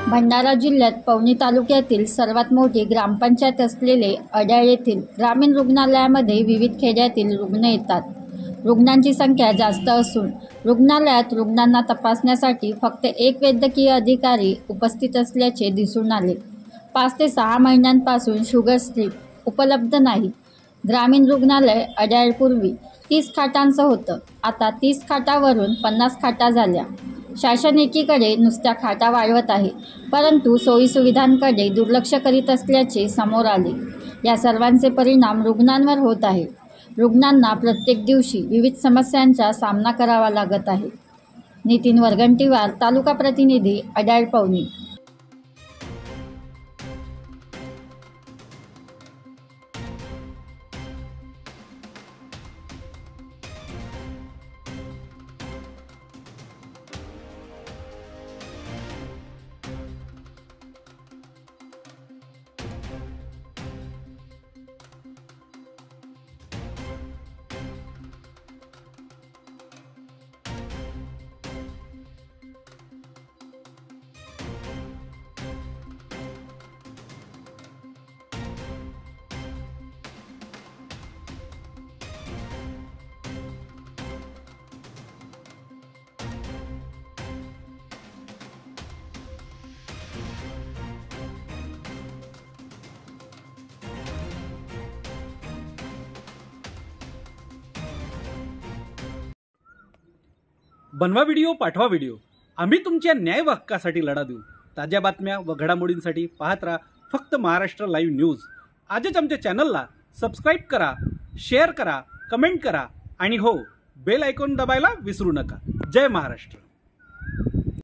भंडारा जिल्ह्यात पवनी तालुक्यातील सर्वात मोठी ग्रामपंचायत असलेले अड्याळ येथील ग्रामीण रुग्णालयामध्ये विविध खेड्यातील रुग्ण येतात। रुग्णांची संख्या जास्त असून रुग्णालयात रुग्णांना तपासण्यासाठी फक्त एक वैद्यकीय अधिकारी उपस्थित असल्याचे दिसून आले। 5 ते 6 महिन्यांपासून शुगर स्ट्रीप उपलब्ध नाही। ग्रामीण रुग्णालय अड्याळपूर्वी 30 खाटांचं होतं, आता 30 खाटावरून 50 खाटा झाल्या। शासन एकीकडे नुसत्या खाटा वाढवत आहे, परंतु सोयीसुविधांकडे दुर्लक्ष करीत असल्याचे समोर आले। या सर्वांचे परिणाम रुग्णांवर होत आहे। रुग्णांना प्रत्येक दिवशी विविध समस्यांचा सामना करावा लागत आहे। नितीन वरघंटीवार, तालुका प्रतिनिधी, अड्याळ पवनी। बनवा व्हिडिओ, पाठवा व्हिडिओ, आम्ही तुमच्या न्याय व हक्कासाठी लढा देऊ। ताज्या बातम्या व घडामोडींसाठी पाहत राहा फक्त महाराष्ट्र लाईव्ह न्यूज। आजच आमच्या चॅनलला सबस्क्राईब करा, शेअर करा, कमेंट करा आणि हो, बेल आयकॉन दाबायला विसरू नका। जय महाराष्ट्र।